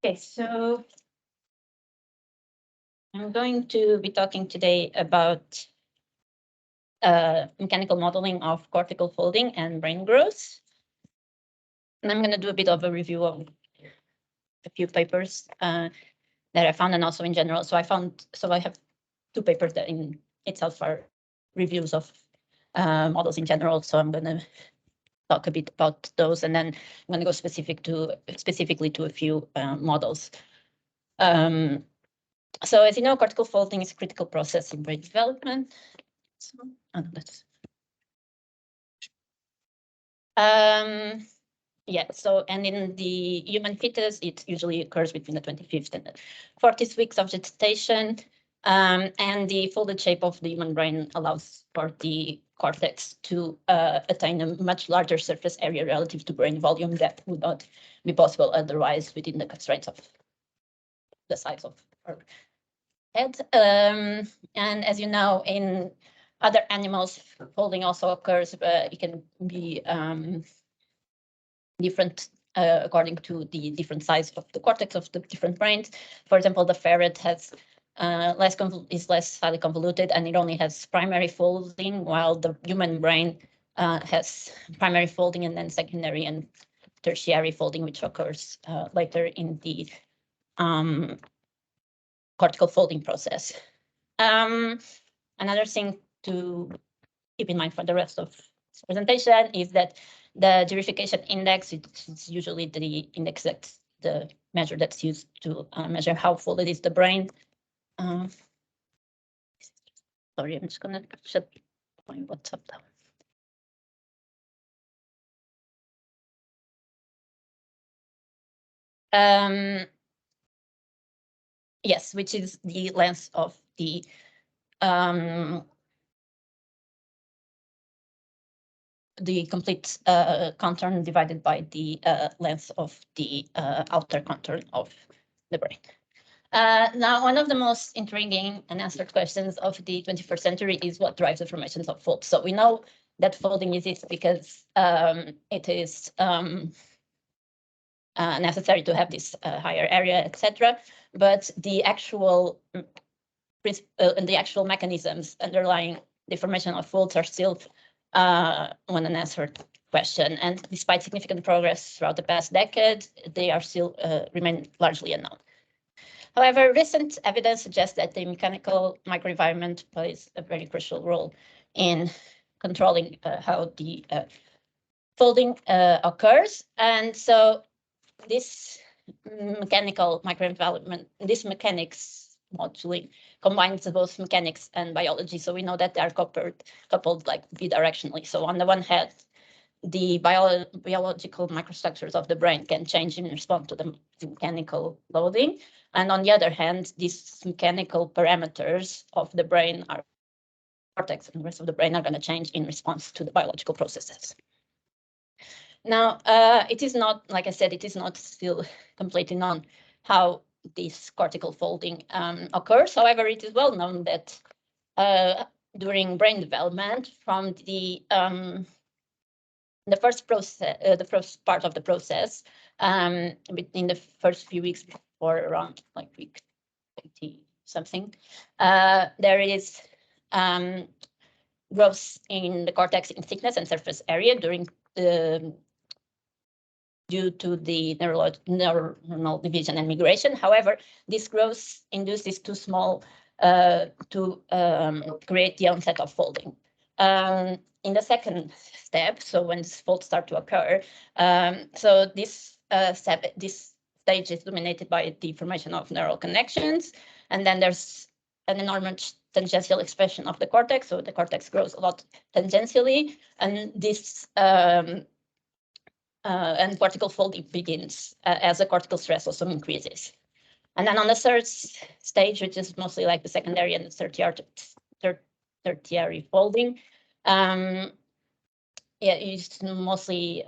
Okay, so I'm going to be talking today about mechanical modeling of cortical folding and brain growth. And I'm going to do a bit of a review of a few papers that I found, and also in general. So I have two papers that in itself are reviews of models in general. So I'm going to talk a bit about those, and then I'm going to go specifically to a few models. So as you know, cortical folding is a critical process in brain development. So, yeah, so and in the human fetus, it usually occurs between the 25th and the 40th weeks of gestation. And the folded shape of the human brain allows for the cortex to attain a much larger surface area relative to brain volume that would not be possible otherwise within the constraints of the size of our head. And as you know, in other animals, folding also occurs, but it can be different according to the different size of the cortex of the different brains. For example, the ferret has is less highly convoluted, and it only has primary folding, while the human brain has primary folding and then secondary and tertiary folding, which occurs later in the cortical folding process. Another thing to keep in mind for the rest of this presentation is that the girification index is usually the index that's the measure that's used to measure how folded is the brain. Sorry, I'm just gonna shut my WhatsApp down. Yes, which is the length of the complete contour divided by the length of the outer contour of the brain. Now, one of the most intriguing and answered questions of the 21st century is what drives the formations of folds. So we know that folding exists because it is necessary to have this higher area, etc. But the actual mechanisms underlying the formation of folds are still one unanswered question. And despite significant progress throughout the past decade, they are still remain largely unknown. However, recent evidence suggests that the mechanical microenvironment plays a very crucial role in controlling how the folding occurs. And so this mechanical microenvironment, this mechanics modeling combines both mechanics and biology. So we know that they are coupled like bidirectionally. So on the one hand, the biological microstructures of the brain can change in response to the mechanical loading. And on the other hand, these mechanical parameters of the brain, our cortex and the rest of the brain, are going to change in response to the biological processes. Now, it is not, like I said, it is not still completely known how this cortical folding occurs. However, it is well known that during brain development, from the first part of the process, in the first few weeks before around like week 20 something, there is growth in the cortex in thickness and surface area due to the neuronal division and migration. However, this growth induces too small to create the onset of folding. In the second step, so when these folds start to occur, so this stage is dominated by the formation of neural connections, and then there's an enormous tangential expression of the cortex. So the cortex grows a lot tangentially, and this and cortical folding begins as the cortical stress also increases. And then on the third stage, which is mostly like the secondary and the tertiary folding, yeah, it's mostly,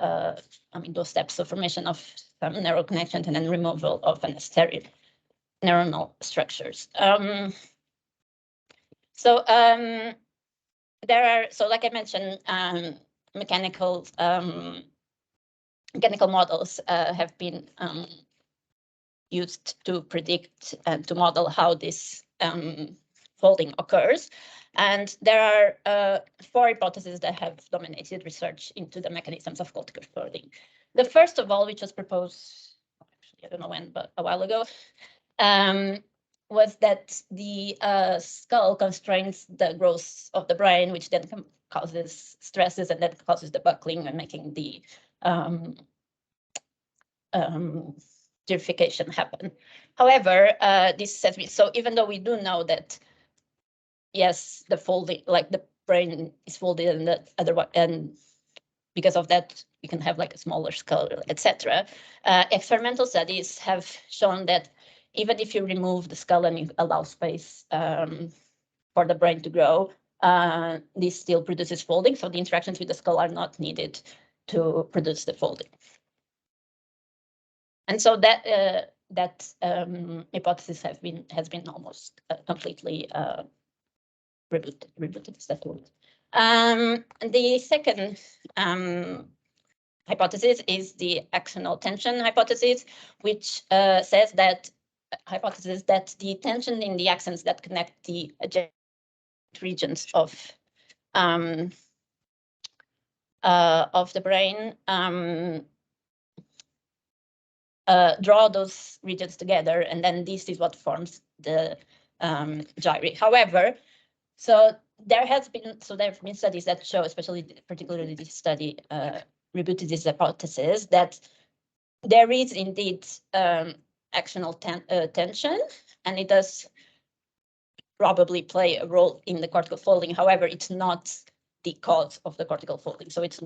those steps of formation of some neural connections and then removal of unnecessary neuronal structures. So like I mentioned, mechanical models have been used to predict and to model how this folding occurs. And there are 4 hypotheses that have dominated research into the mechanisms of cortical folding. The first of all, which was proposed, actually, I don't know when, but a while ago, was that the skull constrains the growth of the brain, which then causes stresses and that causes the buckling and making the purification happen. However, this has been, so even though we do know that, yes, the folding, like the brain is folded and the other one, and because of that, we can have like a smaller skull, etc. Experimental studies have shown that even if you remove the skull and you allow space for the brain to grow, this still produces folding. So the interactions with the skull are not needed to produce the folding. And so that hypothesis has been almost completely rebooted. Is that word? The second hypothesis is the axonal tension hypothesis, which says that the tension in the axons that connect the adjacent regions of the brain draw those regions together, and then this is what forms the gyri. However, there have been studies that show, particularly this study rebutted this hypothesis, that there is indeed axonal tension, and it does probably play a role in the cortical folding. However, it's not the cause of the cortical folding. So it's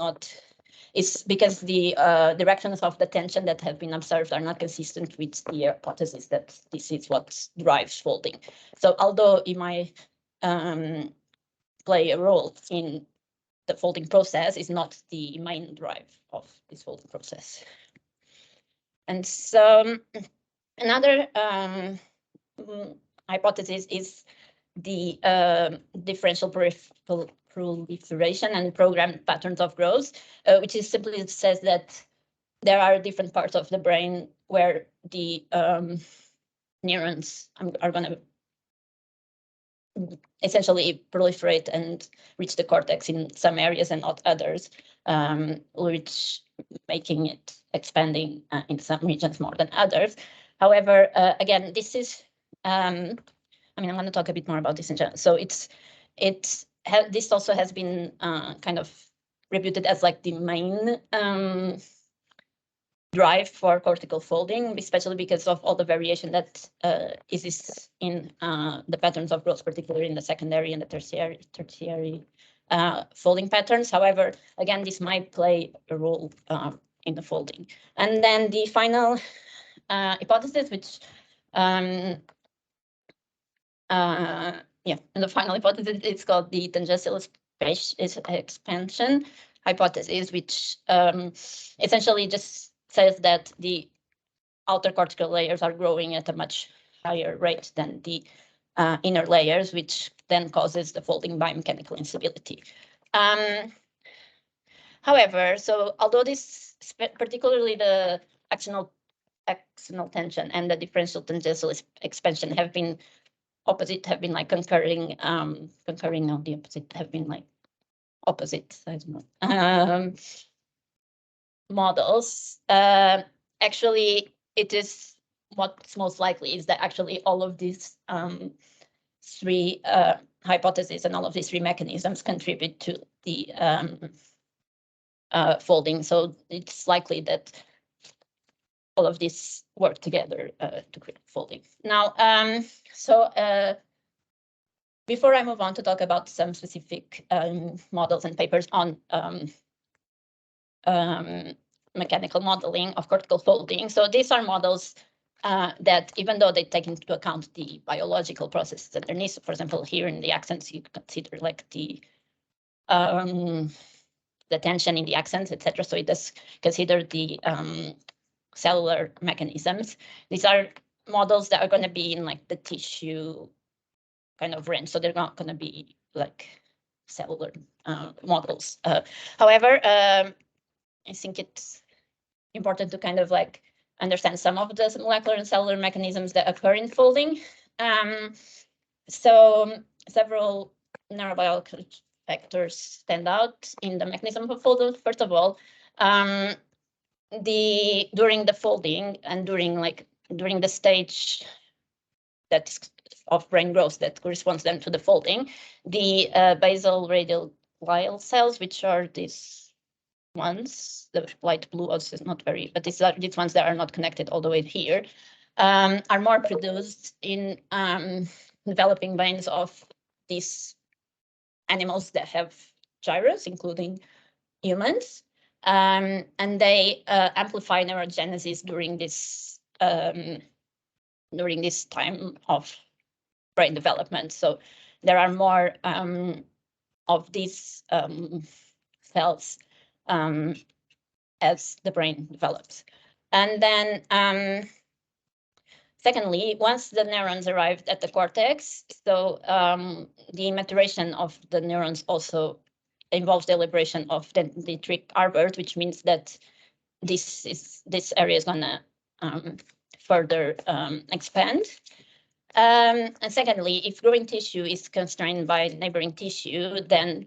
because the directions of the tension that have been observed are not consistent with the hypothesis that this is what drives folding. So although it might play a role in the folding process, is not the main drive of this folding process. And so another hypothesis is the differential proliferation and programmed patterns of growth, which is simply says that there are different parts of the brain where the neurons are going to essentially proliferate and reach the cortex in some areas and not others, which making it expanding in some regions more than others. However, again, this is, I'm going to talk a bit more about this in general. So this also has been kind of reputed as like the main drive for cortical folding, especially because of all the variation that is in the patterns of growth, particularly in the secondary and the tertiary folding patterns. However, again, this might play a role in the folding. And then the final hypothesis, which and the final hypothesis, it's called the tangential expansion hypothesis, which essentially just says that the outer cortical layers are growing at a much higher rate than the inner layers, which then causes the folding biomechanical instability. However, so although this, particularly the axonal tension and the differential tangential expansion have been like concurring on the opposite, have been like opposite, I don't know, models. Actually, it is what's most likely is that actually all of these 3 hypotheses and all of these 3 mechanisms contribute to the folding. So it's likely that all of these work together to create folding. Now, before I move on to talk about some specific models and papers on mechanical modeling of cortical folding. So these are models that, even though they take into account the biological processes underneath, for example, here in the axons, you consider like the tension in the axons, etc. So it does consider the cellular mechanisms. These are models that are going to be in like the tissue kind of range. So they're not going to be like cellular models. However, I think it's important to kind of like understand some of the molecular and cellular mechanisms that occur in folding. So several neurobiological factors stand out in the mechanism of folding. First of all, during the folding and during the stage of brain growth that corresponds then to the folding, the basal radial glial cells, which are these ones, the light blue also is not very, but these ones that are not connected all the way here, are more produced in developing brains of these animals that have gyrus, including humans, and they amplify neurogenesis during this time of brain development. So there are more of these cells as the brain develops. And then secondly, once the neurons arrived at the cortex, so the maturation of the neurons also involves the liberation of the dendritic arbor, which means that this area is gonna further expand. And secondly, if growing tissue is constrained by neighboring tissue, then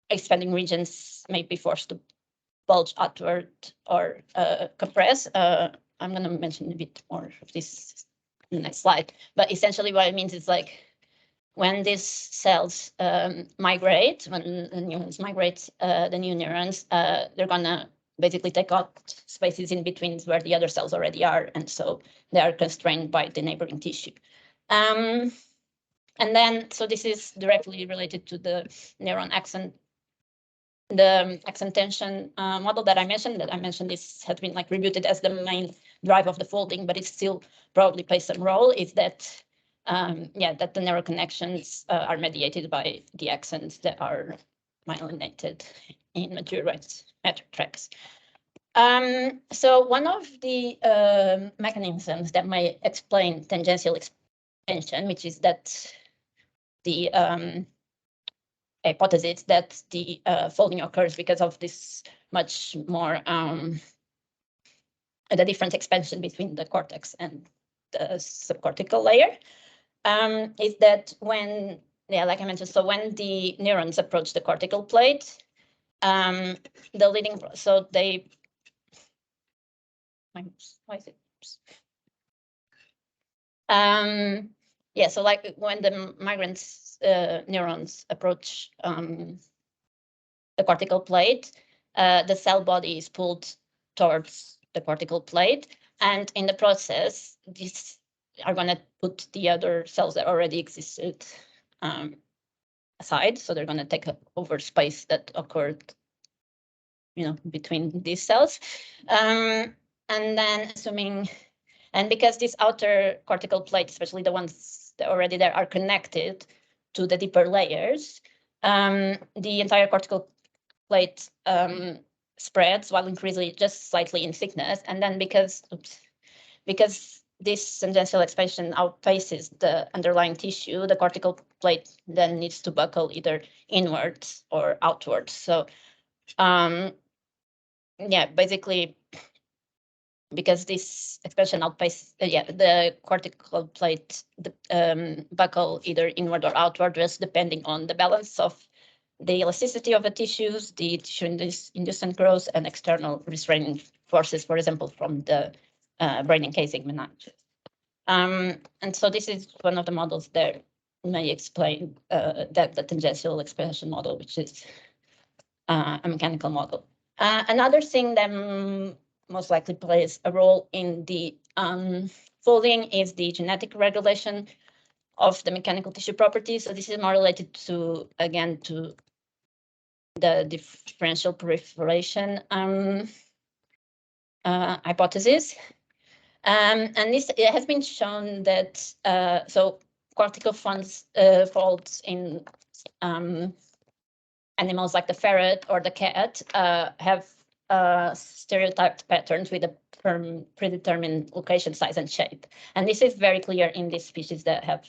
expanding regions may be forced to bulge outward or compress. I'm going to mention a bit more of this in the next slide. But essentially what it means is like when these cells migrate, when the neurons migrate, the new neurons, they're going to basically take out spaces in between where the other cells already are. And so they are constrained by the neighboring tissue. And then, so this is directly related to the neuron axon, the axon tension model that I mentioned. This has been like rebuted as the main drive of the folding, but it still probably plays some role, is that, that the neural connections are mediated by the axons that are myelinated in mature right tracks. So one of the mechanisms that may explain tangential expansion, which is that the hypothesis that the folding occurs because of this much more the different expansion between the cortex and the subcortical layer, is that when, like I mentioned, so when the neurons approach the cortical plate, the leading, so they, why is it? So like when the migrants neurons approach the cortical plate, the cell body is pulled towards the cortical plate, and in the process, these are going to put the other cells that already existed aside. So they're going to take over space that occurred, between these cells, and then assuming. And because this outer cortical plate, especially the ones that are already there, are connected to the deeper layers, the entire cortical plate spreads while increasing just slightly in thickness. And then because this tangential expansion outpaces the underlying tissue, the cortical plate then needs to buckle either inwards or outwards. So basically, because this expansion outpaces, the cortical plate buckle either inward or outward, just depending on the balance of the elasticity of the tissues, the tissue-induced growth, and external restraining forces, for example, from the brain encasing meninges. And so this is one of the models that may explain that the tangential expansion model, which is a mechanical model. Another thing that most likely plays a role in the folding is the genetic regulation of the mechanical tissue properties. So this is more related to, again, to the differential proliferation hypothesis. And it has been shown that so cortical folds in animals like the ferret or the cat have stereotyped patterns with a predetermined location, size, and shape. And this is very clear in these species that have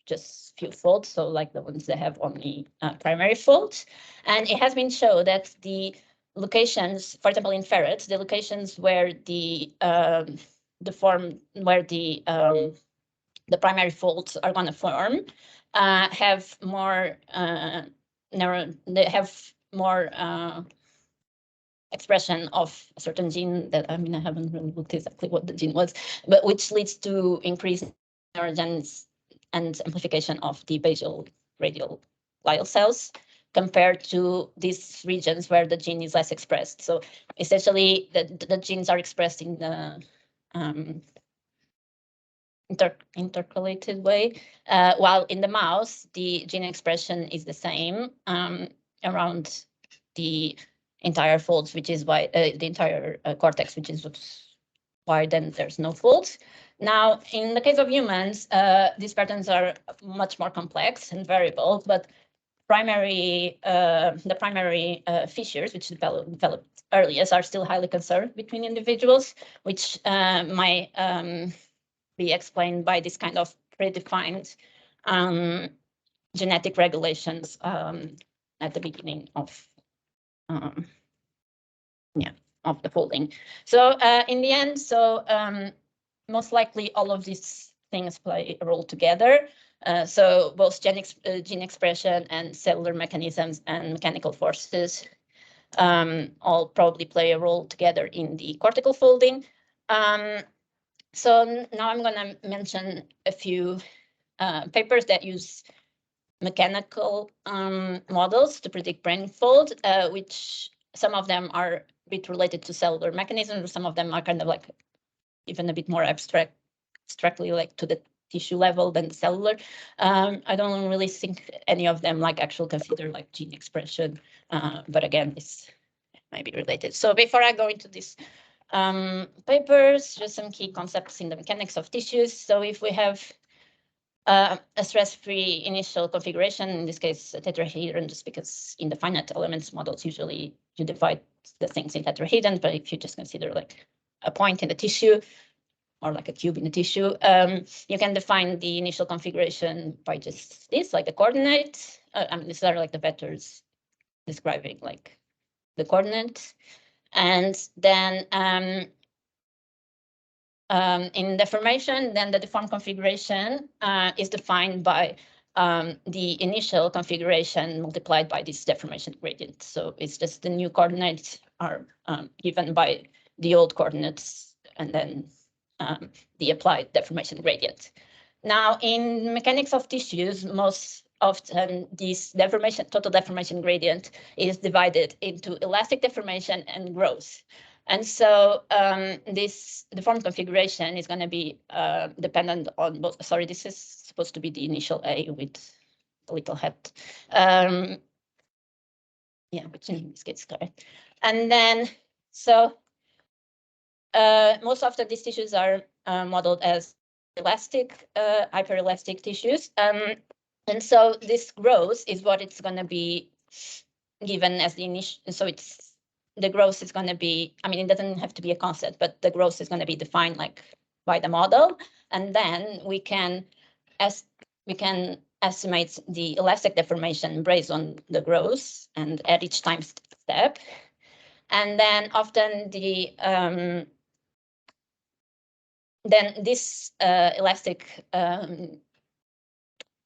just few folds, so like the ones that have only primary folds. And it has been shown that the locations, for example, in ferrets, the locations where the primary folds are going to form have more they have more expression of a certain gene that, I mean, I haven't really looked exactly what the gene was, but which leads to increased neurogenesis and amplification of the basal radial glial cells compared to these regions where the gene is less expressed. So essentially, the genes are expressed in the intercalated way, while in the mouse, the gene expression is the same around the entire folds, which is why the entire cortex, which is why then there's no folds. Now, in the case of humans, these patterns are much more complex and variable, but the primary fissures, which developed earliest, are still highly conserved between individuals, which might be explained by this kind of predefined genetic regulations at the beginning of of the folding. So in the end, most likely all of these things play a role together. So both gene expression and cellular mechanisms and mechanical forces all probably play a role together in the cortical folding. So now I'm going to mention a few papers that use mechanical models to predict brain fold, which some of them are a bit related to cellular mechanisms, some of them are kind of like even a bit more abstractly like to the tissue level than the cellular. I don't really think any of them like actually consider like gene expression, but again, this might be related. So before I go into this papers, just some key concepts in the mechanics of tissues. So if we have a stress-free initial configuration, in this case, a tetrahedron, just because in the finite elements models, usually you divide the things in tetrahedrons, but if you just consider like a point in the tissue or like a cube in the tissue, you can define the initial configuration by just this, like the coordinate. I mean, these are like the vectors describing like the coordinates. And then in deformation, then the deformed configuration is defined by the initial configuration multiplied by this deformation gradient. So it's just the new coordinates are given by the old coordinates and then the applied deformation gradient. Now, in mechanics of tissues, most often this total deformation gradient is divided into elastic deformation and growth. And so this deformed configuration is going to be dependent on both. Sorry, this is supposed to be the initial A with a little hat. Yeah, which in this case correct. And then, so most often these tissues are modeled as elastic, hyperelastic tissues. And so this growth is what it's going to be given as the initial. So the growth is going to be, I mean, it doesn't have to be a constant, but the growth is going to be defined like by the model. And then we can estimate the elastic deformation based on the growth and at each time step. And then often then this elastic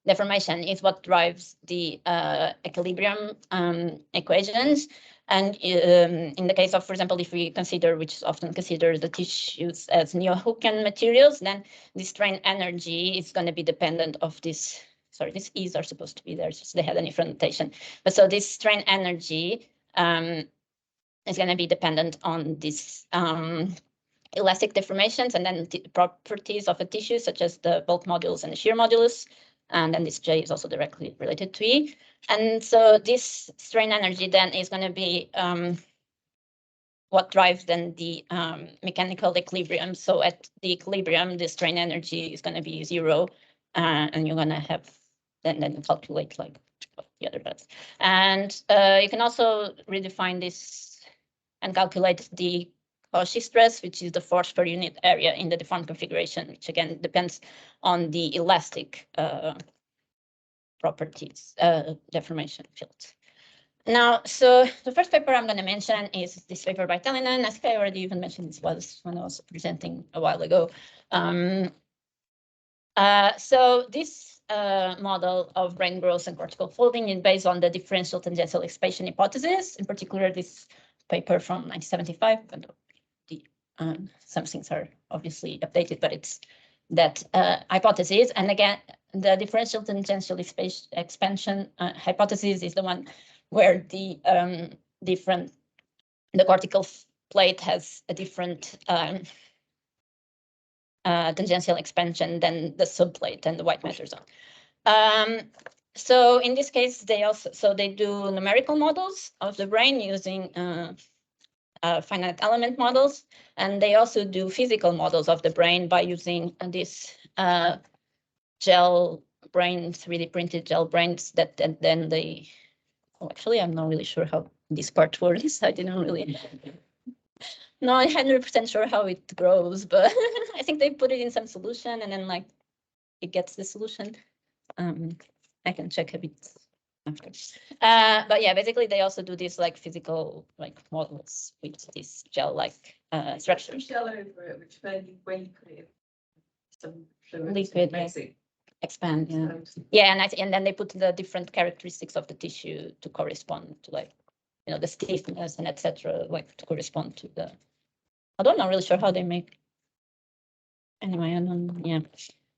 deformation is what drives the equilibrium equations. And in the case of, for example, if we consider, which is often considered the tissues as Neo-Hookean materials, then the strain energy is going to be dependent of this. Sorry, these E's are supposed to be there, so they had a different notation. But so this strain energy is going to be dependent on this elastic deformations and then the properties of a tissue, such as the bulk modulus and the shear modulus. And then this J is also directly related to E. And so this strain energy then is going to be what drives then the mechanical equilibrium. So at the equilibrium, the strain energy is going to be 0, and you're going to have then calculate like the other does. And you can also redefine this and calculate the Cauchy stress, which is the force per unit area in the deformed configuration, which again depends on the elastic properties, deformation fields. Now, so the first paper I'm going to mention is this paper by Tellinen. I think I already even mentioned this was when I was presenting a while ago. So this model of brain growth and cortical folding is based on the differential tangential expansion hypothesis, in particular this paper from 1975. And some things are obviously updated, but it's that hypothesis. And again, the differential tangential expansion hypothesis is the one where the cortical plate has a different tangential expansion than the subplate and the white matter zone. So in this case, they do numerical models of the brain using finite element models, and they also do physical models of the brain by using this gel brain, 3D printed gel brains that then they. Oh, actually, I'm not really sure how this part works. I didn't really. Not 100% sure how it grows, but I think they put it in some solution and then like it gets the solution. I can check a bit after. But yeah, basically they also do these like physical like models with this gel-like structures. Gel over it, which then when you put it some liquid, expand. Yeah, and then they put the different characteristics of the tissue to correspond to like the stiffness and etc. like to correspond to the. I'm not really sure how they make. Anyway, I don't. Yeah.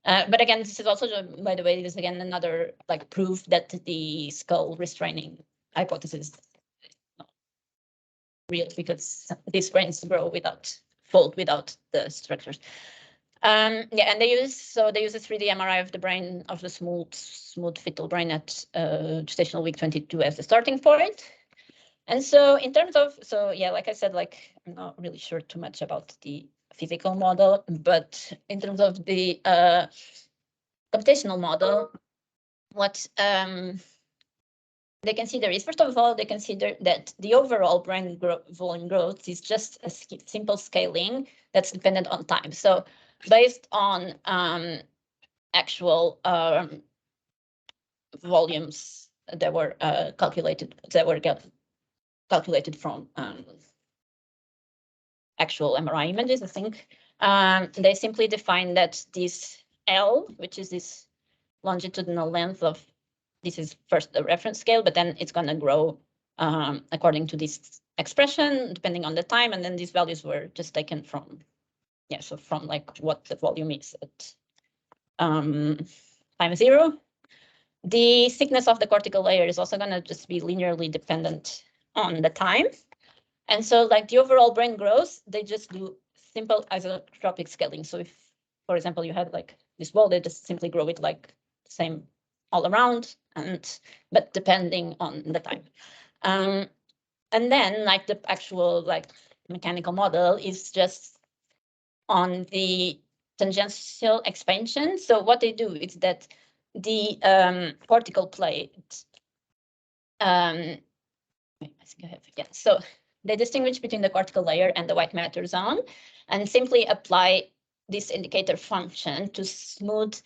But again, this is also, by the way, this is again another like proof that the skull restraining hypothesis is not real, because these brains grow fold without the structures. Yeah, and they use a 3D MRI of the brain of the smooth fetal brain at gestational week 22 as the starting point. And so in terms of, yeah, like I said, like I'm not really sure too much about the physical model, but in terms of the computational model, what they consider is, first of all, they consider that the overall brain volume growth is just a simple scaling that's dependent on time. So based on actual volumes that were calculated from actual MRI images, I think. They simply define that this L, which is this longitudinal length of, this is first the reference scale, but then it's going to grow according to this expression, depending on the time. And then these values were just taken from, yeah, so from like what the volume is at time 0. The thickness of the cortical layer is also going to just be linearly dependent on the time. And so like the overall brain growth, they just do simple isotropic scaling. So if, for example, you had like this wall, they just simply grow it like the same all around, but depending on the time. And then like the actual like mechanical model is just on the tangential expansion. So what they do is that the cortical plate, I think I have, yeah. So they distinguish between the cortical layer and the white matter zone, and simply apply this indicator function to smooth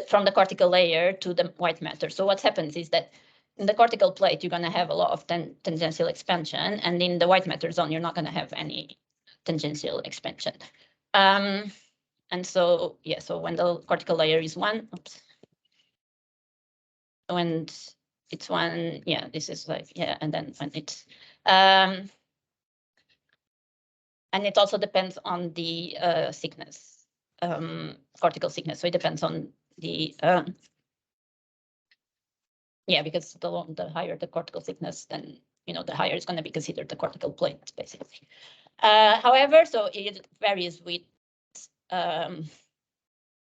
from the cortical layer to the white matter. So what happens is that in the cortical plate, you're going to have a lot of tangential expansion, and in the white matter zone, you're not going to have any tangential expansion. And so, yeah, so when the cortical layer is 1, when it's 1, yeah, this is like, yeah, and then when it's, and it also depends on the thickness, cortical thickness. So it depends on the, yeah, because the higher the cortical thickness, then, the higher it's going to be considered the cortical plate, basically. However, so it varies with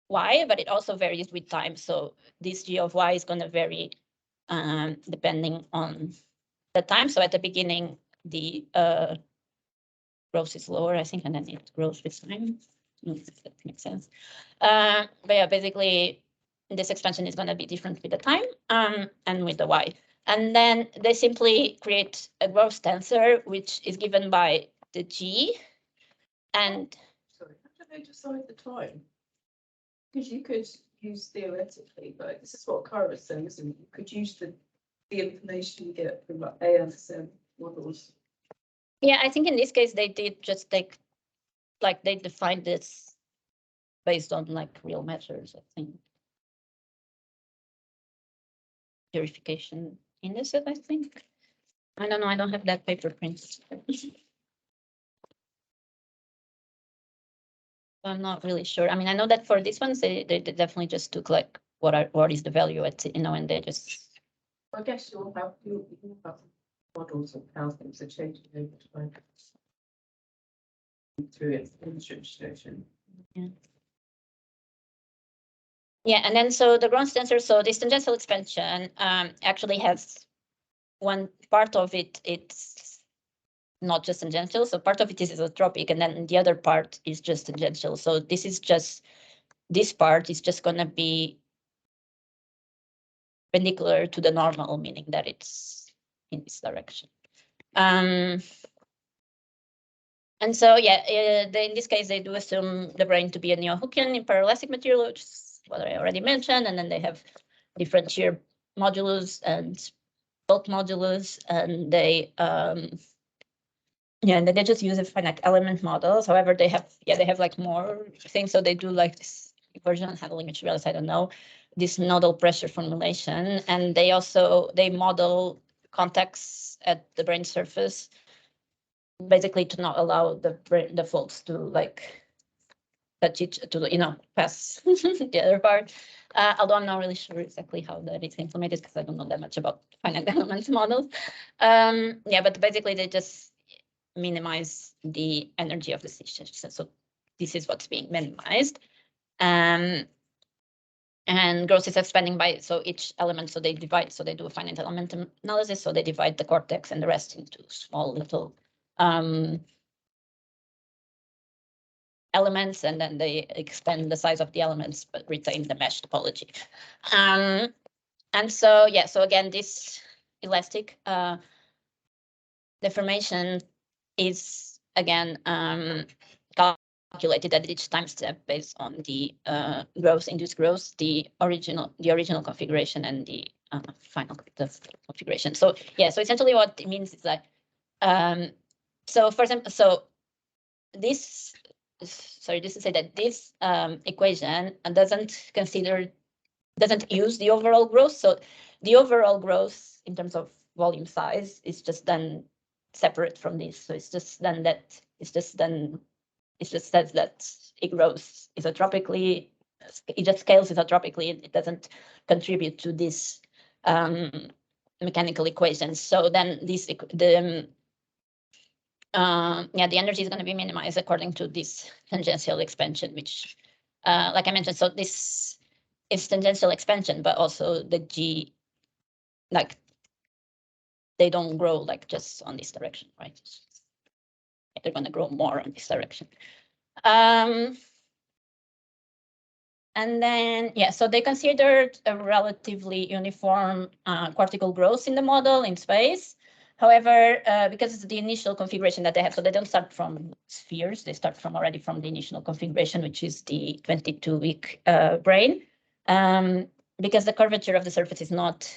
y, but it also varies with time. So this g of y is going to vary depending on the time. So at the beginning, the growth is lower, I think, and then it grows with time. If that makes sense. But yeah, basically, this expansion is going to be different with the time and with the y. And then they simply create a growth tensor, which is given by the g. And sorry, how do they decide the time? Because you could use theoretically, but this is what Cara was saying, isn't it? You could use the the information you get from like ASM models. Yeah, I think in this case they did just take, like they defined this based on like real measures, I think. Purification indices, I think. I don't know, I don't have that paper print. I'm not really sure. I mean, I know that for these ones, they definitely just took like what is the value at, you know, and they just. I guess you'll have models of how things are changing over time through its demonstration. Yeah. Yeah, and then so the ground tensor, so this tangential expansion actually has one part of it, it's not just tangential, so part of it is isotropic, and then the other part is just tangential. So this is just, this part is just gonna be perpendicular to the normal, meaning that it's in this direction. And so, yeah, in this case, they do assume the brain to be a neo-Hookean in paraelastic material, which is what I already mentioned, and then they have different shear modulus and bulk modulus, and they yeah, and then they just use a finite element models. However, they have like more things. So they do like this version handling materials, I don't know, this nodal pressure formulation, and they also model contacts at the brain surface, basically to not allow the folds to like touch each, to, you know, pass the other part. Although I'm not really sure exactly how that is implemented because I don't know that much about finite element models. Yeah, but basically they just minimize the energy of the system. So this is what's being minimized. And growth is expanding by, so each element, so they divide, so they do a finite element analysis, so they divide the cortex and the rest into small little elements, and then they expand the size of the elements, but retain the mesh topology. And so, yeah, so again, this elastic deformation is again calculated at each time step based on the growth, induced growth, the original configuration, and the final configuration. So yeah, so essentially what it means is that so for example, so this, sorry, just to say that this equation doesn't use the overall growth. So the overall growth in terms of volume size is just done separate from this. So it's just done that, it just says that it grows isotropically, it just scales isotropically, and it doesn't contribute to this mechanical equations. So then this, yeah, the energy is going to be minimized according to this tangential expansion, which, like I mentioned, so this is tangential expansion, but also the G, like, they don't grow like just on this direction, right? They're going to grow more on this direction. And then, yeah, so they considered a relatively uniform cortical growth in the model in space. However, because it's the initial configuration that they have, so they don't start from spheres, they start from already from the initial configuration, which is the 22-week brain. Because the curvature of the surface is not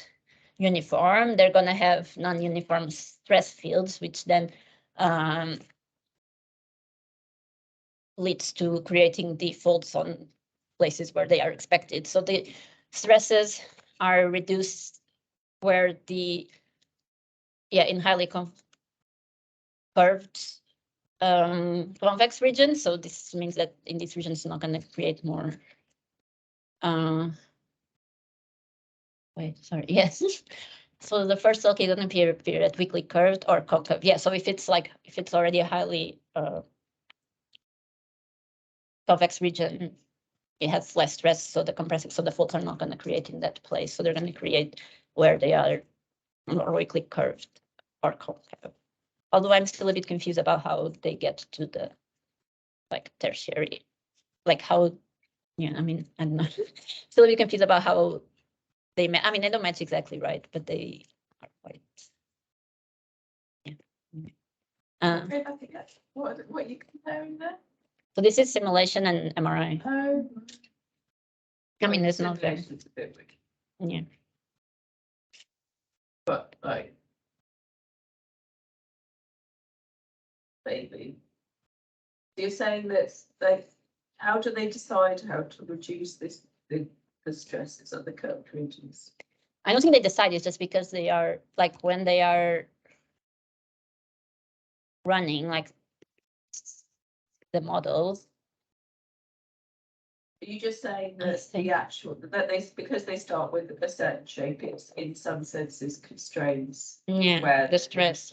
uniform, they're going to have non-uniform stress fields, which then leads to creating the folds on places where they are expected. So the stresses are reduced where the, yeah, in highly curved convex region. So this means that in this region, it's not going to create more. Wait, sorry, yes. So the first cell is going to appear at weakly curved or concave. Yeah, so if it's already a highly convex region, it has less stress, so the compressive, so the folds are not going to create in that place. So they're going to create where they are more weakly curved or concave. Although I'm still a bit confused about how they get to the like tertiary, like how, yeah, I mean, I don't know. Still a bit confused about how they I mean, they don't match exactly right, but they are quite, yeah. Okay, I think that's what are you comparing there? So this is simulation and MRI. Oh, I mean, there's not very, simulation's a bit weak. yeah. But like maybe. You're saying that how do they decide how to reduce the stresses of the curved regions? I don't think they decide. It's just because they are like when they are running like the models. Are you just saying that the actual that because they start with a certain shape, it's in some senses constrains where the stress,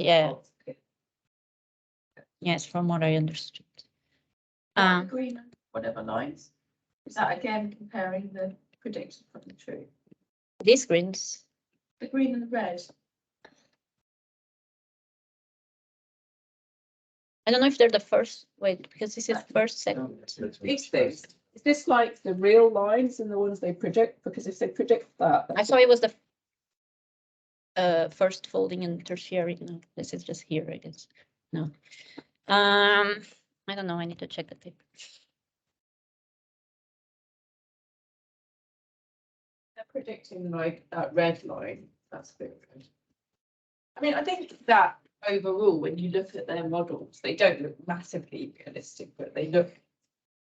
yes, from what I understood. Green and whatever lines. Is that again comparing the predicted from the true? These greens. The green and the red. I don't know if they're the first. Wait, because this is first, second. These things. Is this like the real lines and the ones they predict? Because if they predict that, I saw it was the first folding and tertiary. No, this is just here, I guess. No. I don't know. I need to check the paper. They're predicting like that red line. That's a bit red. I mean, I think that overall, when you look at their models, they don't look massively realistic, but they look.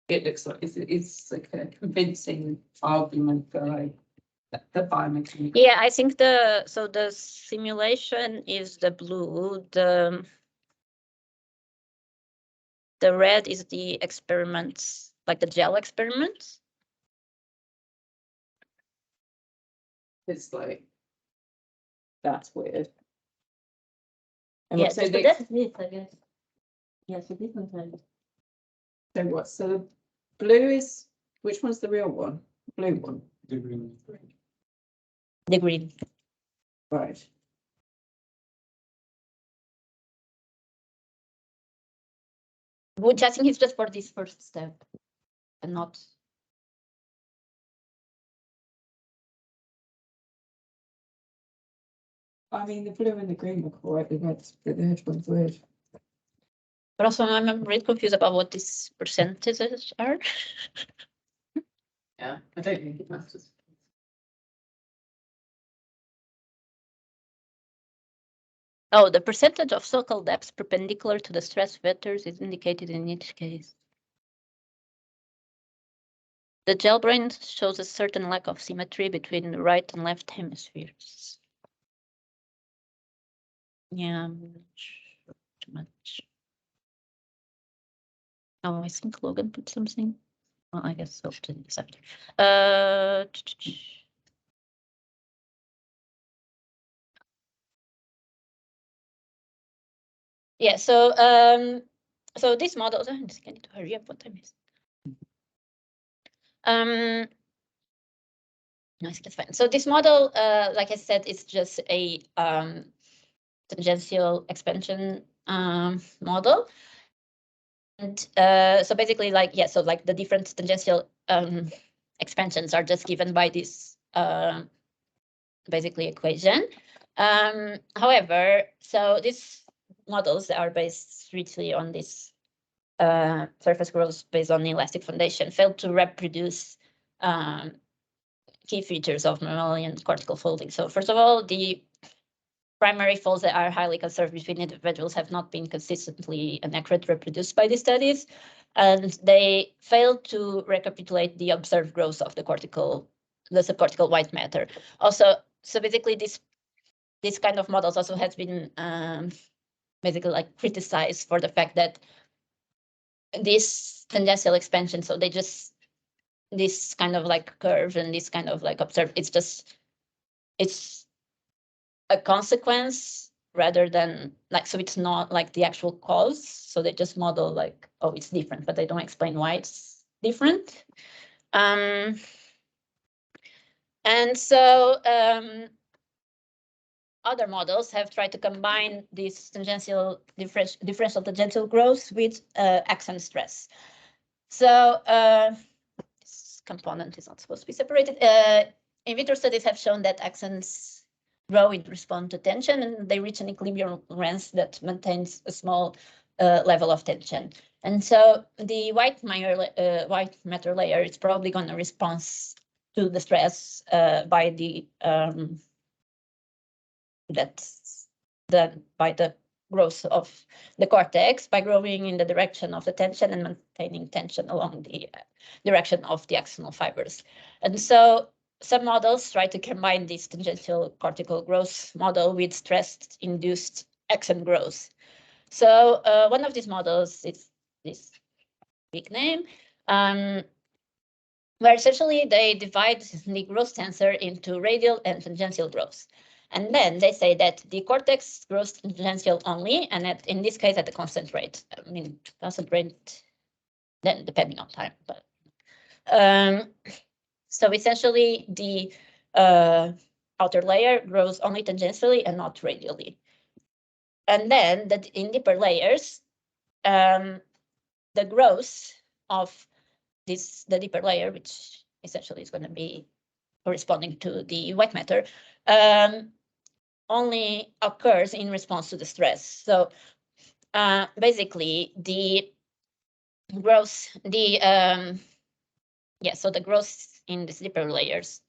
It looks like it's like a convincing argument for like the biomechanical. Yeah, I think the simulation is the blue. The red is the experiments, like the gel experiments. It's like that's weird. And Yeah, so that's it, I guess. Yeah, so different times. So what? So the blue is which one's the real one? Blue one. The green. The green. Right. Which I think is just for this first step, and not. I mean, the blue and the green look alright. The red one's weird. But also, I'm really confused about what these percentages are. Yeah, I don't think it matters. Oh, the percentage of focal depth perpendicular to the stress vectors is indicated in each case. The gel brain shows a certain lack of symmetry between the right and left hemispheres. Yeah, I'm not sure too much. Oh, I think Logan put something. Well, I guess so to accept. Yeah, so this model, I need to hurry up. What time is it? No, I think it's fine. So this model, like I said, is just a tangential expansion model. And so basically, like, yeah, so like the different tangential expansions are just given by this basically equation. However, so these models are based strictly on this surface growth based on the elastic foundation, failed to reproduce key features of mammalian cortical folding. So first of all, the primary folds that are highly conserved between individuals have not been consistently and accurately reproduced by the studies, and they failed to recapitulate the observed growth of the subcortical white matter. Also, so basically this kind of models also has been basically like criticized for the fact that this tangential expansion, so they just this kind of like curve and this kind of like observe, it's a consequence rather than like, so it's not like the actual cause. So they just model like, oh, it's different, but they don't explain why it's different. And so other models have tried to combine this tangential differential tangential growth with axon stress. So this component is not supposed to be separated. In vitro studies have shown that axons grow in response to tension, and they reach an equilibrium length that maintains a small level of tension. And so the white matter layer is probably going to respond to the stress by the that's done by the growth of the cortex by growing in the direction of the tension and maintaining tension along the direction of the axonal fibers. And so some models try to combine this tangential cortical growth model with stress-induced axon growth. So one of these models is this big name, where essentially they divide the growth tensor into radial and tangential growth. And then they say that the cortex grows tangential only, and in this case at a constant rate. I mean, constant rate, then depending on time. But so essentially, the outer layer grows only tangentially and not radially. And then in deeper layers, the growth of the deeper layer, which essentially is going to be corresponding to the white matter, only occurs in response to the stress. So basically the growth, so the growth in these deeper layers,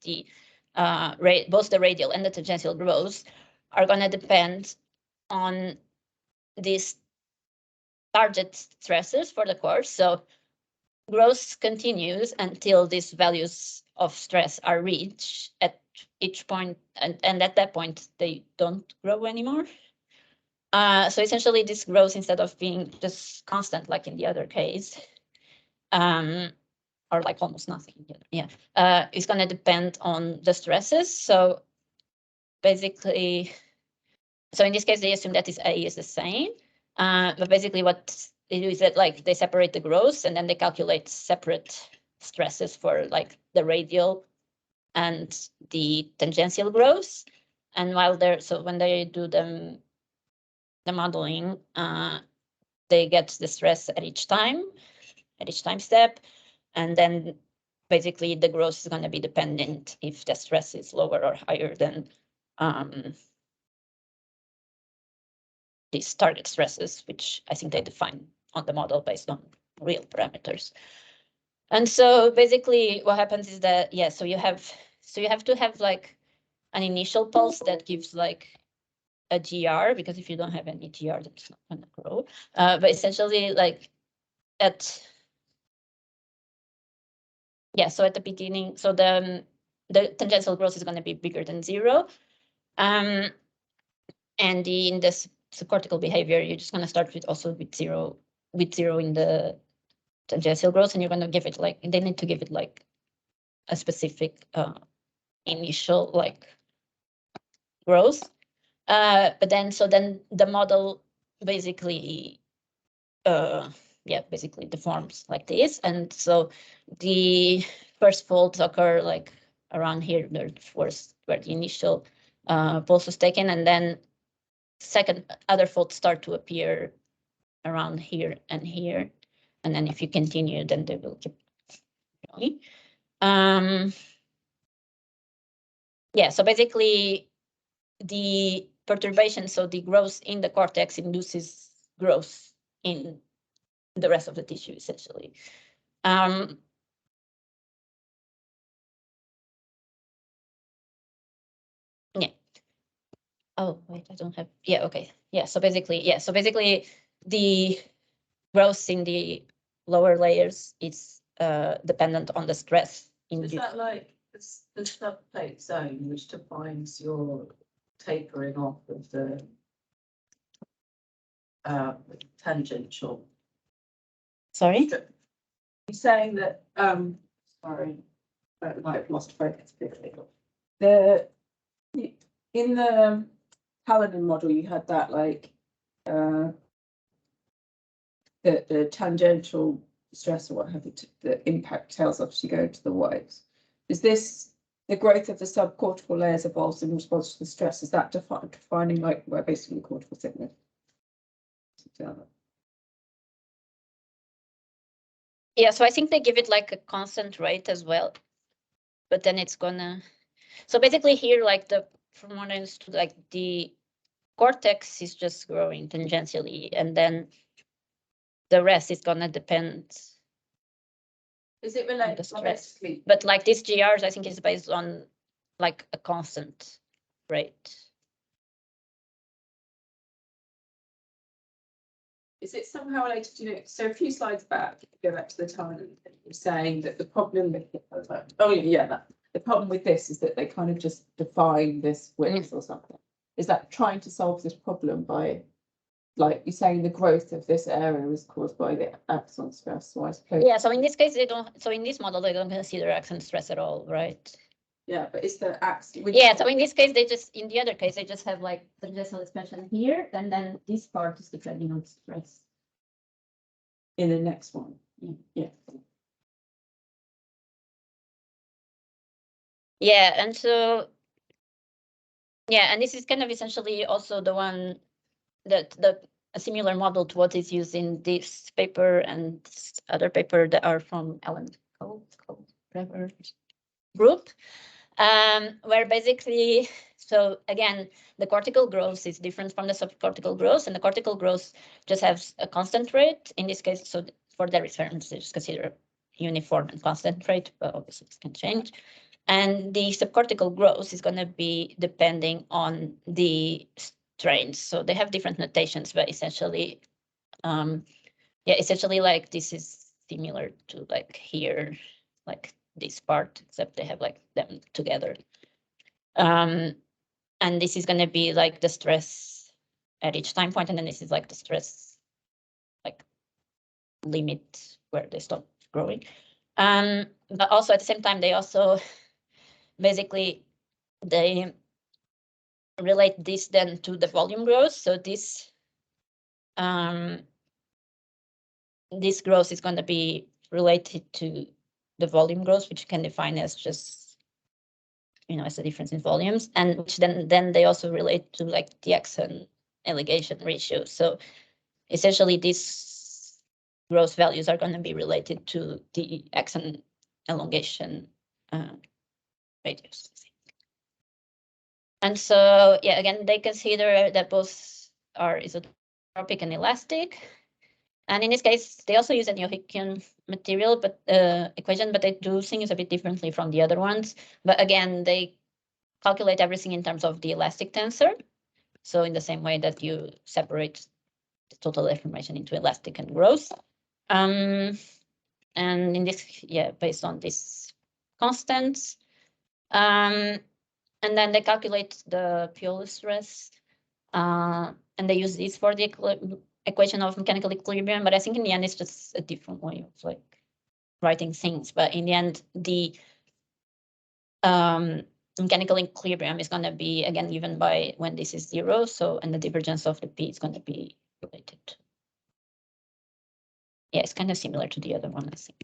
both the radial and the tangential growth are going to depend on these target stresses for the course. So growth continues until these values of stress are reached at each point, and at that point they don't grow anymore. So essentially this grows, instead of being just constant like in the other case, or like almost nothing, it's going to depend on the stresses. So basically, so in this case they assume that this A is the same, but basically what they do is that like they separate the growth and then they calculate separate stresses for like the radial and the tangential growth. And while when they do the modeling, they get the stress at each time step, and then basically the growth is going to be dependent if the stress is lower or higher than these target stresses, which I think they define on the model based on real parameters. And so basically what happens is that, so you have to have like an initial pulse that gives like a GR, because if you don't have any GR, it's not going to grow. But essentially like so at the beginning, so the tangential growth is going to be bigger than 0. And in this subcortical behavior, you're just going to start with 0 in the tangential growth, and you're going to give it like, they need to give it like a specific initial like growth. But then the model basically basically deforms like this. And so the first folds occur like around here, where the initial pulse was taken, and then other folds start to appear around here and here. And then if you continue, then they will keep going. So basically the perturbation, so the growth in the cortex induces growth in the rest of the tissue, essentially. Oh, wait, I don't have, okay. So basically the growth in the lower layers is dependent on the stress. Is that like the subplate zone, which defines your tapering off of the tangential? Sorry? You're saying that, sorry, I might have lost focus a bit. In the Paladin model, you had that like the tangential stress or what have you, the impact tails off as you go to the whites. Is this the growth of the subcortical layers evolves in response to the stress? Is that defining like where basically cortical thickness? So I think they give it like a constant rate as well, but then it's gonna, so basically here, like from what I understood, like the cortex is just growing tangentially, and then the rest is gonna depend. Is it related to stress? But like these GRs, I think is based on like a constant rate. is it somehow related, you know, so a few slides back, if you go back to the time, you're saying that the problem with, the problem with this is that they kind of just define this width or something. Is that trying to solve this problem by, like you're saying, the growth of this area is caused by the axon stress? So I suppose. Yeah, so in this case, they don't, so in this model, they don't consider axon stress at all, right? Yeah, but it's the axon. Yeah, so in this case, they just, in the other case, they just have like the translational expression here, and then this part is depending on stress. In the next one. Yeah. Yeah, and so, yeah, and this is kind of essentially also the one that a similar model to what is used in this paper and this other paper that are from Alan group, where basically, so again, the cortical growth is different from the subcortical growth, and the cortical growth just has a constant rate in this case. So for their reference, they just consider uniform and constant rate, but obviously this can change. And the subcortical growth is going to be depending on the strains. So they have different notations, but essentially, essentially like this is similar to like here, like this part, except they have like them together. And this is going to be like the stress at each time point, and then this is like the stress like limit where they stop growing. But also at the same time, they also basically they relate this then to the volume growth. So this this growth is going to be related to the volume growth, which you can define as just, you know, as a difference in volumes, and which then they also relate to like the axon elongation ratio. So essentially these growth values are going to be related to the axon elongation radius. And so, yeah, again, they consider that both are isotropic and elastic. And in this case, they also use a Neo-Hickean material but equation, but they do things a bit differently from the other ones. But again, they calculate everything in terms of the elastic tensor. So in the same way that you separate the total deformation into elastic and growth. And in this, yeah, based on these constants. And then they calculate the Pioli stress, and they use this for the equation of mechanical equilibrium. But I think in the end, it's just a different way of like writing things. But in the end, the mechanical equilibrium is going to be again given by when this is 0. So, and the divergence of the P is going to be related to. Yeah, it's kind of similar to the other one, I think.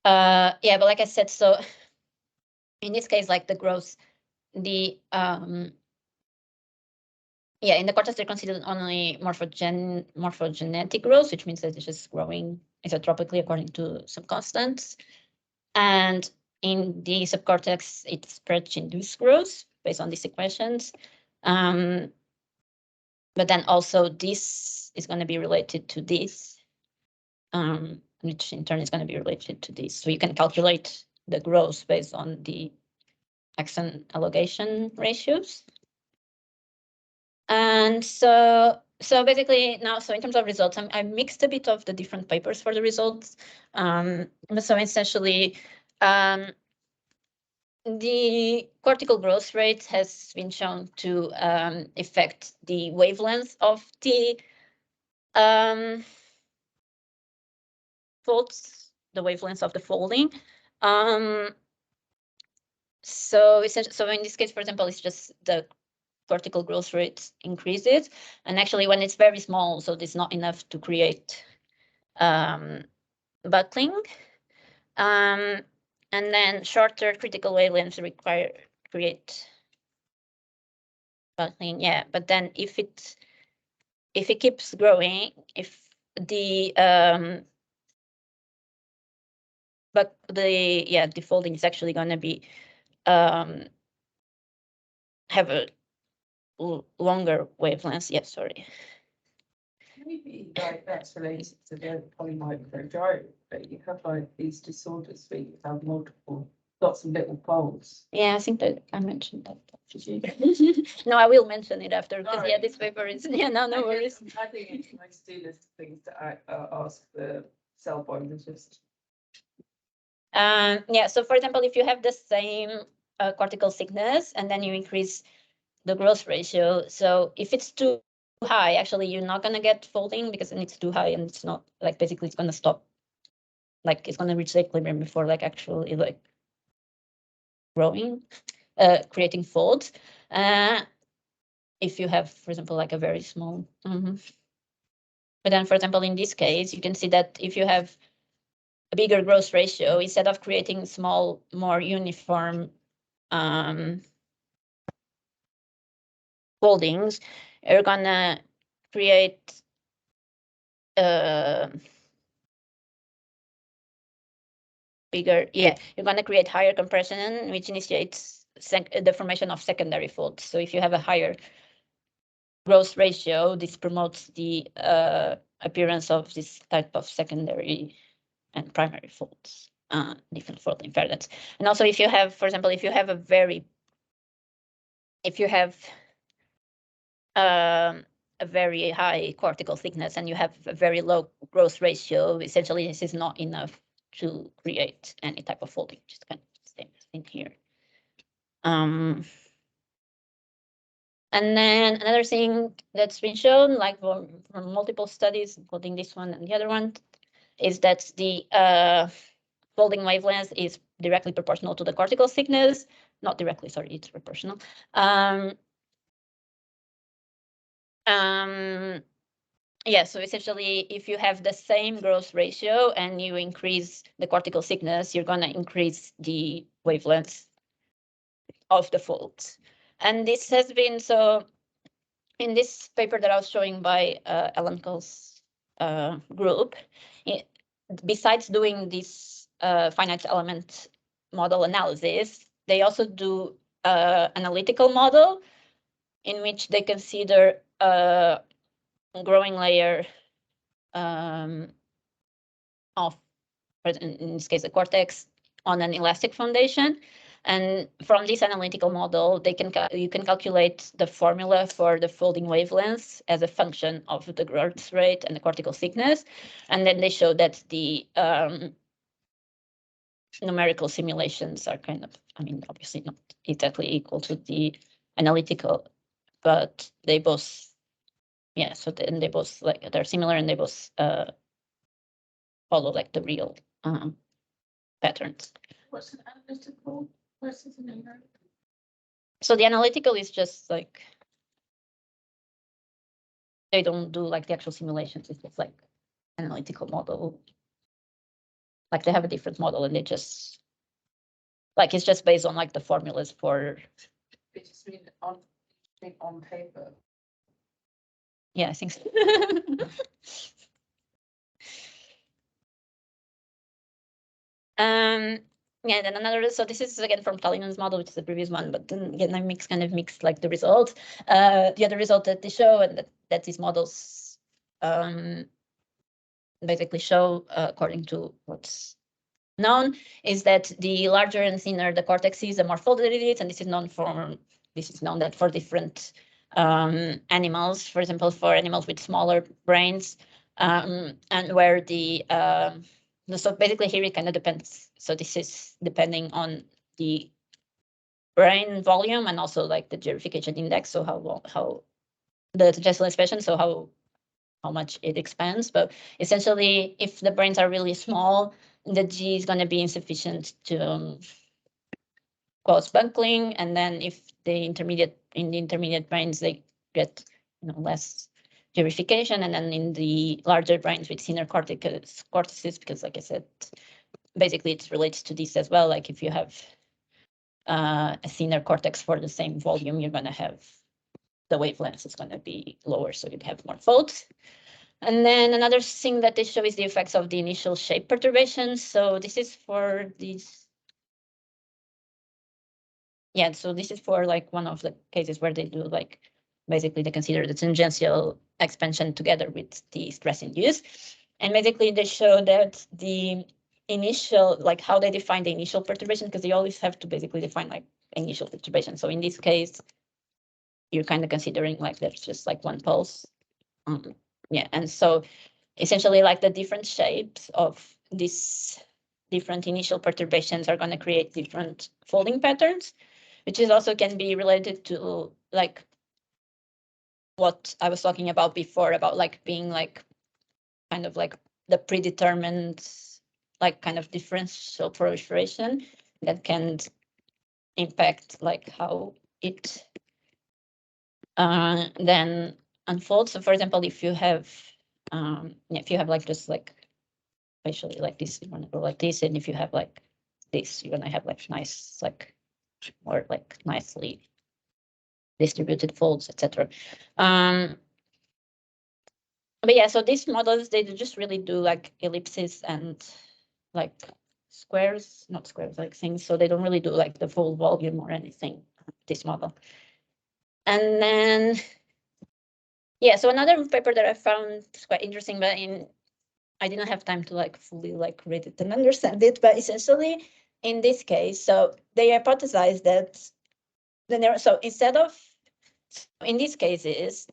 Yeah, but like I said, so in this case, like the growth, the yeah, in the cortex, they're considered only morphogenetic growth, which means that it's just growing isotropically according to some constants. And in the subcortex, it's Purge-induced growth based on these equations. But then also this is going to be related to this, which in turn is going to be related to this. So you can calculate the growth based on the axon elongation ratios. And so basically now, so in terms of results, I mixed a bit of the different papers for the results. So essentially, the cortical growth rate has been shown to affect the wavelength of the folds, the wavelength of the folding. So in this case, for example, it's just the cortical growth rate increases, and actually when it's very small, so it's not enough to create buckling, and then shorter critical wavelengths create buckling. Yeah, but then if it keeps growing, if the but the folding is actually going to be have a longer wavelengths. Yeah, sorry. Maybe like that's related to the polymicrogyre, but you have like these disorders where you have multiple got some little folds. Yeah, I think that I mentioned that. No, I will mention it after because yeah, this paper is no worries. I think it's nice to do list of things to ask the cell biologist. Yeah, so for example, if you have the same cortical thickness and then you increase the growth ratio, so if it's too high, actually you're not gonna get folding because then it's too high and it's not like basically it's gonna stop, like it's gonna reach the equilibrium before like actually like growing, creating folds. If you have, for example, like a very small. But then, for example, in this case, you can see that if you have a bigger growth ratio, instead of creating small, more uniform foldings, you're gonna create bigger, you're gonna create higher compression, which initiates the formation of secondary folds. So if you have a higher growth ratio, this promotes the appearance of this type of secondary and primary folds, different folding patterns. And also if you have, for example, if you have a very high cortical thickness and you have a very low growth ratio, essentially this is not enough to create any type of folding, which is kind of the same thing here. And then another thing that's been shown, like from multiple studies, including this one and the other one, is that the folding wavelength is directly proportional to the cortical thickness. Not directly, sorry, it's proportional. Yeah, so essentially, if you have the same growth ratio and you increase the cortical thickness, you're going to increase the wavelength of the folds. And this has been, so in this paper that I was showing by Alan Cole's group, besides doing this finite element model analysis, they also do analytical model in which they consider a growing layer of, in this case, the cortex on an elastic foundation. And from this analytical model, you can calculate the formula for the folding wavelength as a function of the growth rate and the cortical thickness. And then they show that the numerical simulations are kind of, I mean, obviously not exactly equal to the analytical, but they both, yeah, so then they both like, they're similar and they both follow like the real patterns. What's an analytical versus an numerical? So the analytical is just like, they don't do like the actual simulations, it's just like analytical model. Like they have a different model and they just, like it's just based on like the formulas for. It just mean on paper. Yeah, I think so. Yeah, then another, so this is again from Kallinen's model, which is the previous one, but then again, I kind of mixed like the results. The other result that they show and that these models basically show, according to what's known, is that the larger and thinner the cortex is, the more folded it is, and this is known that for different animals, for example, for animals with smaller brains, and where so basically here it kind of depends. So this is depending on the brain volume and also like the gerification index. So how the gestal expression, so how much it expands. But essentially, if the brains are really small, the G is going to be insufficient to cause buckling. And then if in the intermediate brains, they get less gerification. And then in the larger brains with thinner cortices, because like I said, basically it relates to this as well. Like if you have a thinner cortex for the same volume, you're going to have the wavelength is going to be lower, so you'd have more folds. And then another thing that they show is the effects of the initial shape perturbations. So this is for these. Yeah, so this is for like one of the cases where they do like, basically they consider the tangential expansion together with the stress induced. And basically they show that the initial, like how they define the initial perturbation, because you always have to basically define like initial perturbation. So in this case, you're kind of considering like there's just like one pulse. Yeah, and so essentially like the different shapes of these different initial perturbations are going to create different folding patterns, which is also can be related to like what I was talking about before about like being like kind of like the predetermined like kind of differential proliferation that can impact like how it then unfolds. So for example, if you have like just like spatially like this, you want to go like this, and if you have like this, you're gonna have like nice like more like nicely distributed folds, etc. But yeah, so these models, they just really do like ellipses and like squares, not squares, like things. So they don't really do like the full volume or anything, this model. And then, yeah, so another paper that I found quite interesting, but I didn't have time to like fully like read it and understand it, but essentially in this case, so they hypothesized that so instead of, in these cases,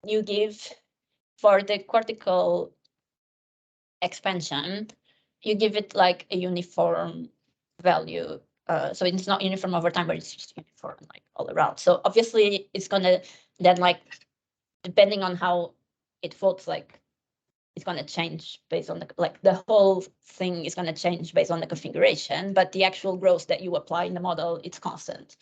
you give for the cortical expansion, you give it like a uniform value. So it's not uniform over time, but it's just uniform like all around. So obviously it's gonna then like, depending on how it folds, like it's gonna change based on the, like the whole thing is gonna change based on the configuration, but the actual growth that you apply in the model, it's constant.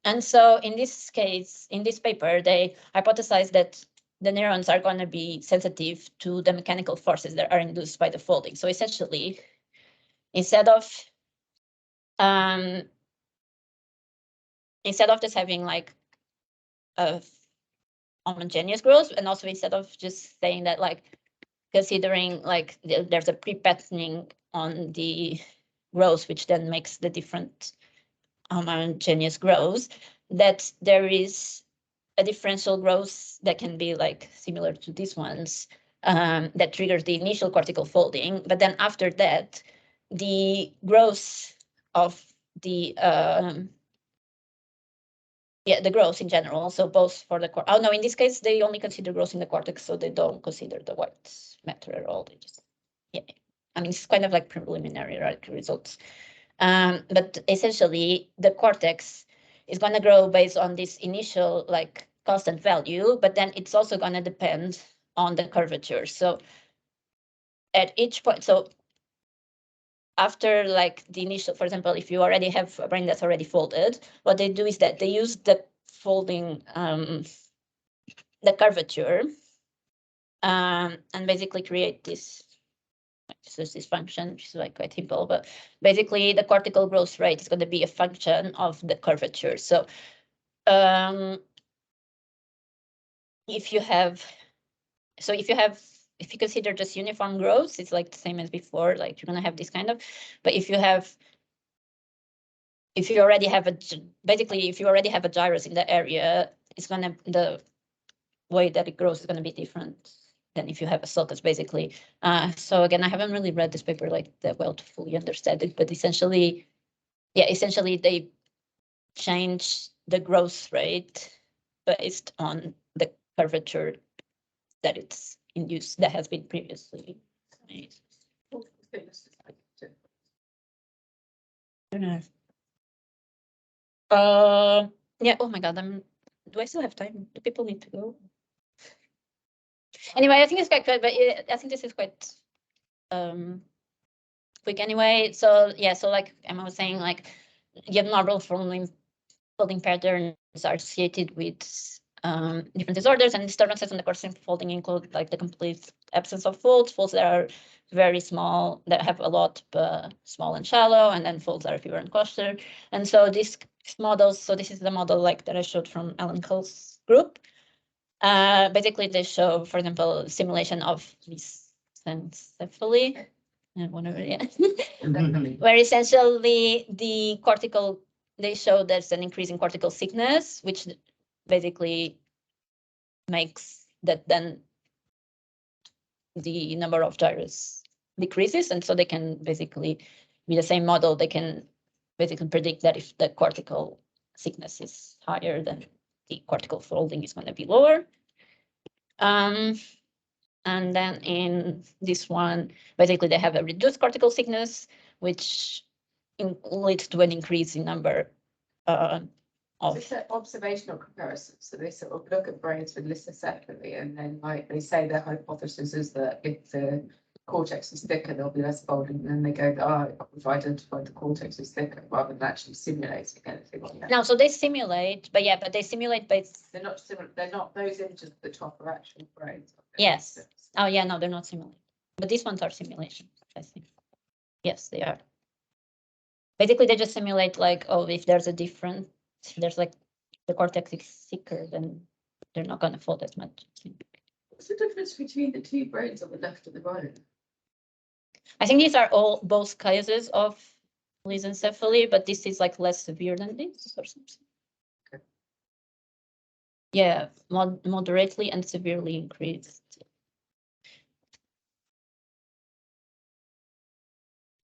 And so in this case, in this paper, they hypothesized that the neurons are going to be sensitive to the mechanical forces that are induced by the folding. So essentially, instead of just having like a homogeneous growth, and also instead of just saying that like considering like there's a pre-patterning on the growth, which then makes the different homogeneous growth, that there is a differential growth that can be like similar to these ones, that triggers the initial cortical folding. But then after that, the growth of the the growth in general. So both for the oh no, in this case they only consider growth in the cortex, so they don't consider the white matter at all. They just I mean it's kind of like preliminary right results. But essentially the cortex is going to grow based on this initial like constant value, but then it's also going to depend on the curvature. So at each point, so after like the initial, for example, if you already have a brain that's already folded, what they do is that they use the folding, the curvature, and basically create this. So this function, which is like quite simple, but basically the cortical growth rate is going to be a function of the curvature. So if you consider just uniform growth, it's like the same as before, like you're going to have this kind of, but if you already have a gyrus in the area, it's going to, the way that it grows is going to be different than if you have a sulcus, basically. So again, I haven't really read this paper like that well to fully understand it, but essentially they change the growth rate based on the curvature that it's induced, that has been previously made. I don't know. Yeah, oh my God, do I still have time? Do people need to go? Anyway, I think it's quite good, but I think this is quite quick anyway. So yeah, so like Emma was saying, like you have normal folding patterns are associated with different disorders, and disturbances in the cortical folding include like the complete absence of folds that are very small, that have a lot but small and shallow, and then folds that are fewer and coarser. And so these models, so this is the model like that I showed from Alan Cole's group. Basically, they show, for example, simulation of mesencephaly, whatever, yeah, where essentially the cortical, they show there's an increase in cortical thickness, which basically makes that then the number of gyrus decreases, and so they can basically, with the same model, they can basically predict that if the cortical thickness is higher, then the cortical folding is going to be lower. And then in this one, basically they have a reduced cortical thickness, which leads to an increase in number of. It's an observational comparison. So they sort of look at brains with lisinocephaly, and then like they say their hypothesis is that if the cortex is thicker, there'll be less folding. And then they go, oh, we've identified the cortex is thicker, rather than actually simulating anything like that. No, so they simulate, but they simulate based. They're not similar. They're not, those images at the top are actual brains. Yes. Oh yeah, no, they're not simulated. But these ones are simulations, I think. Yes, they are. Basically, they just simulate like, oh, if there's a difference, there's like the cortex is thicker, then they're not going to fold as much. What's the difference between the two brains on the left and the right? I think these are both cases of lisenocephaly, but this is like less severe than this or something. Okay. Yeah, moderately and severely increased.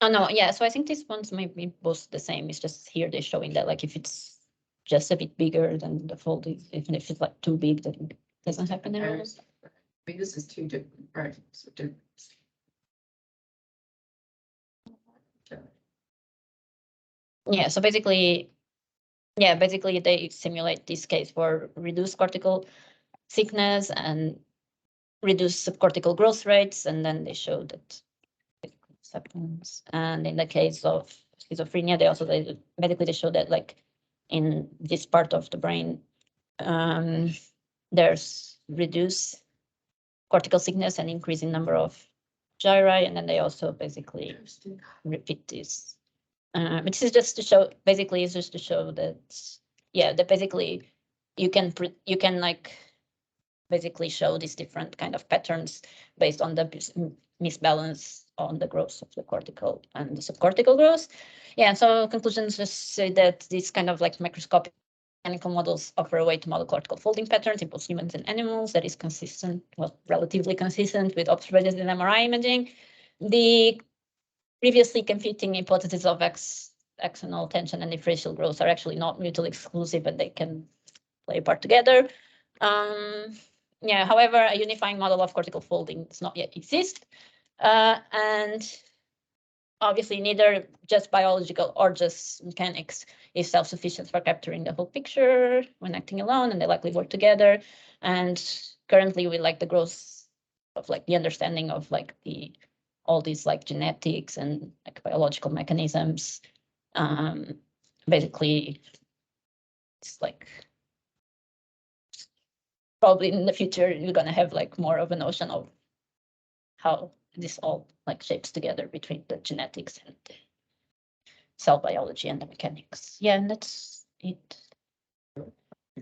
Oh no, yeah, so I think these ones might be both the same. It's just here they're showing that like if it's just a bit bigger than the fold is, even if it's like too big, then it doesn't happen at all. I mean, this is two different brains. Yeah, so basically, they simulate this case for reduced cortical thickness and reduced subcortical growth rates, and then they show that happens. And in the case of schizophrenia, they show that like in this part of the brain, there's reduced cortical thickness and increasing number of gyri, and then they also basically repeat this. This is just to show, basically, it's just to show that, yeah, that basically you can like basically show these different kind of patterns based on the misbalance on the growth of the cortical and the subcortical growth. Yeah, so conclusions just say that these kind of like microscopic mechanical models offer a way to model cortical folding patterns in both humans and animals that is consistent, well, relatively consistent with observations in MRI imaging. The previously competing hypotheses of axonal tension and differential growth are actually not mutually exclusive, but they can play a part together. Yeah, however, a unifying model of cortical folding does not yet exist. And obviously, neither just biological or just mechanics is self-sufficient for capturing the whole picture when acting alone, and they likely work together. And currently, we like the growth of like the understanding of like all these like genetics and like biological mechanisms. Basically, it's like probably in the future you're gonna have like more of a notion of how this all like shapes together between the genetics and the cell biology and the mechanics. Yeah, and that's it.